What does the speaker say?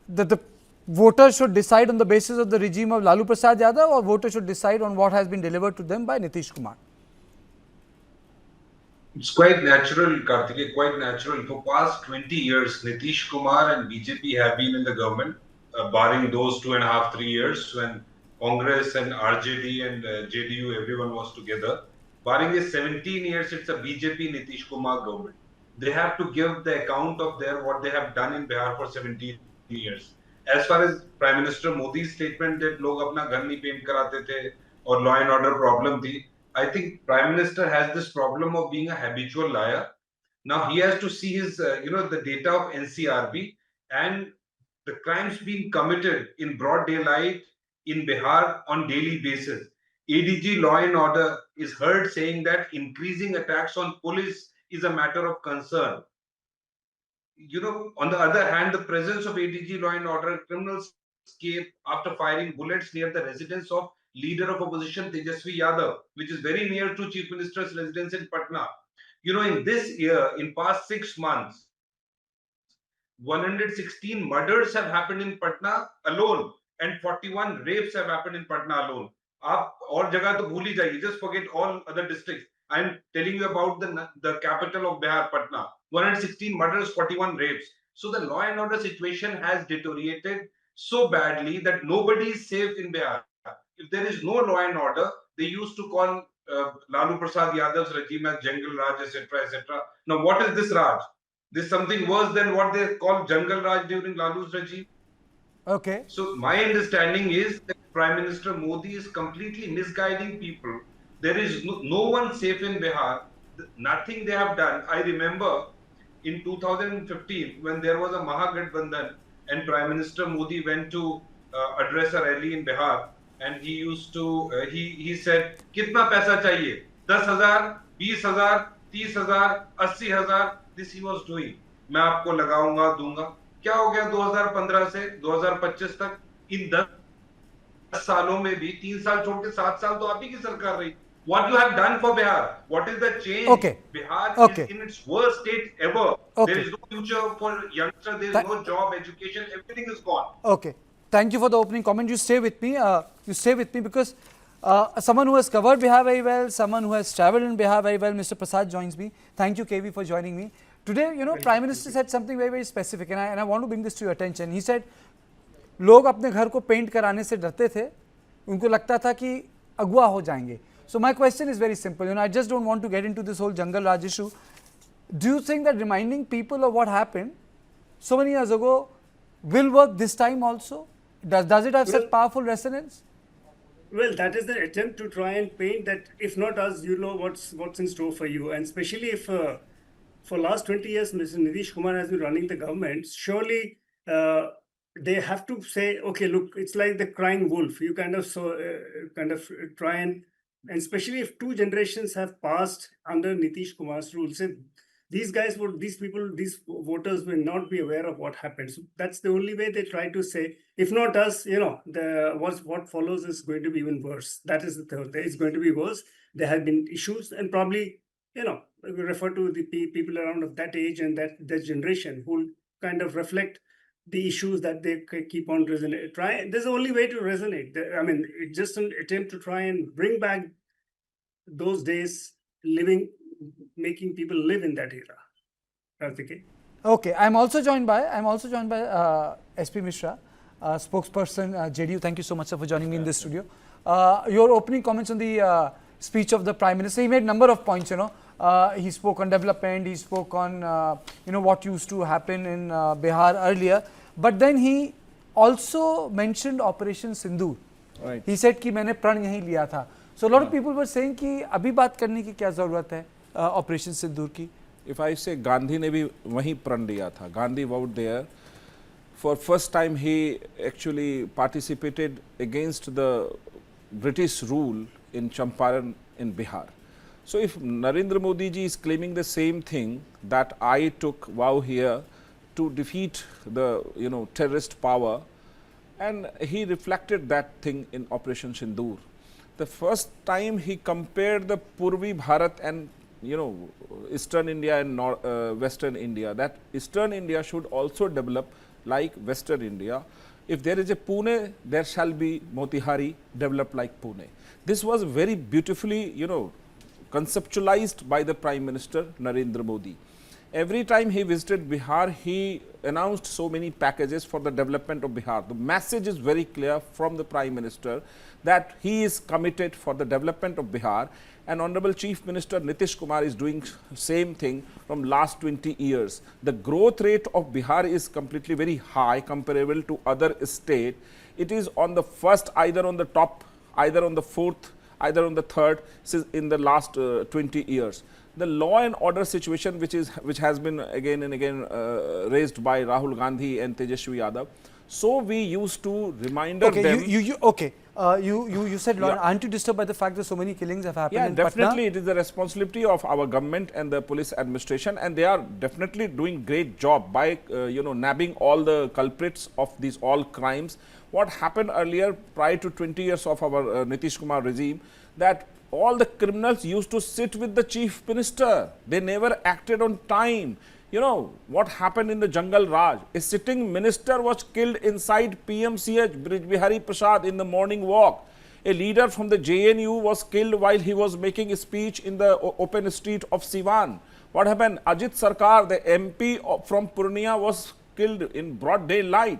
that the voters should decide on the basis of the regime of Lalu Prasad Yadav, or voters should decide on what has been delivered to them by Nitish Kumar? It's quite natural, Karthikeya, quite natural. For past 20 years, Nitish Kumar and BJP have been in the government, barring those 2.5, 3 years when Congress and RJD and JDU, everyone was together. Barring this 17 years, it's a BJP Nitish Kumar government. They have to give the account of what they have done in Bihar for 17 years. As far as Prime Minister Modi's statement that log apna ghar nahi paint karate the or law and order problem thi, I think Prime Minister has this problem of being a habitual liar. Now he has to see his, the data of NCRB and the crimes being committed in broad daylight in Bihar on daily basis. ADG Law and Order is heard saying that increasing attacks on police is a matter of concern. On the other hand, the presence of ADG Law and Order, criminals escape after firing bullets near the residence of leader of opposition Tejasvi Yadav, which is very near to Chief Minister's residence in Patna. In this year, in past 6 months, 116 murders have happened in Patna alone and 41 rapes have happened in Patna alone. आप और जगह तो भूल ही जाइए, just forget all other districts. I am telling you about the capital of Bihar, Patna. 116 murders, 41 rapes. So the law and order situation has deteriorated so badly that nobody is safe in Bihar. If there is no law and order, they used to call Lalu Prasad Yadav's regime as Jungle Raj, etc., etc. Now, what is this Raj? This is something worse than what they called Jungle Raj during Lalu's regime. Okay. So my understanding is that Prime Minister Modi is completely misguiding people. There is no one safe in Bihar. Nothing they have done. I remember in 2015 when there was a Mahagathbandhan and Prime Minister Modi went to address a rally in Bihar, and he used to he said kitna paisa chahiye 10,000 20,000 30,000 80,000. This he was doing. मैं आपको लगाऊंगा दूंगा. क्या हो गया 2015 से 2025 तक? इन 10 सालों में भी 3 साल छोड़ के 7 साल तो आप ही की सरकार रही. What you have done for Bihar? What is the change? Okay. Bihar is in its worst state ever. Okay. There is no future for youngsters. There is no job, education. Everything is gone. Okay. Thank you for the opening comment. You stay with me. Because someone who has covered Bihar very well, someone who has travelled in Bihar very well, Mr. Prasad joins me. Thank you, KV, for joining me. Today, Prime Minister said something very, very specific, and I want to bring this to your attention. He said, लोग अपने घर को paint कराने से डरते थे, उनको लगता था कि अगवा हो जाएंगे. So my question is very simple. I just don't want to get into this whole Jungle Raj issue. Do you think that reminding people of what happened so many years ago will work this time also? Does it have such powerful resonance? Well, that is the attempt to try and paint that if not us, what's in store for you. And especially if for last 20 years, Mr. Nitish Kumar has been running the government, surely they have to say, okay, look, it's like the crying wolf. You kind of try and especially if 2 generations have passed under Nitish Kumar's rule, say these voters will not be aware of what happened. So that's the only way they try to say, if not us, what follows is going to be even worse. That is the third. It's going to be worse. There have been issues, and probably, we refer to the people around of that age and that generation who kind of reflect the issues that they keep on resonate. There's the only way to resonate. I mean, it's just an attempt to try and bring back those days, making people live in that era. Karthikeya. Okay, I'm also joined by SP Mishra, spokesperson JDU. Thank you so much, sir, for joining me in this studio. Your opening comments on the speech of the Prime Minister. He made a number of points. He spoke on development. He spoke on what used to happen in Bihar earlier. But then he also mentioned Operation Sindoor. Right. He said कि मैंने प्रण यहीं लिया था. So a lot of people were saying कि अभी बात करने की क्या ज़रूरत है Operation Sindoor की? If I say गांधी ने भी वहीं प्रण लिया था. Gandhi vowed there. For first time he actually participated against the British rule in Champaran in Bihar. So if Narendra Modi ji is claiming the same thing, that I took vow here to defeat the terrorist power, and he reflected that thing in Operation Sindoor. The first time he compared the Purvi Bharat and Eastern India and Western India, that Eastern India should also develop like Western India. If there is a Pune, there shall be Motihari developed like Pune. This was very beautifully, conceptualized by the Prime Minister Narendra Modi. Every time he visited Bihar, he announced so many packages for the development of Bihar. The message is very clear from the Prime Minister that he is committed for the development of Bihar, and Honorable Chief Minister Nitish Kumar is doing same thing from last 20 years. The growth rate of Bihar is completely very high comparable to other state. It is on the first, either on the top, either on the fourth, either on the third in the last 20 years. The law and order situation which has been again and again raised by Rahul Gandhi and Tejasvi Yadav. So we used to remind them. You said, Lord, Yeah. aren't you disturbed by the fact that so many killings have happened Yeah, in Patna? definitely it is the responsibility of our government and the police administration, and they are definitely doing great job by nabbing all the culprits of these all crimes. What happened earlier prior to 20 years of our Nitish Kumar regime, that all the criminals used to sit with the chief minister. They never acted on time. You know what happened in the Jungle Raj? A sitting minister was killed inside PMCH, Bihar Prasad, in the morning walk. A leader from the JNU was killed while he was making a speech in the open street of Siwan. What happened? Ajit Sarkar, the MP from Purnia, was killed in broad daylight.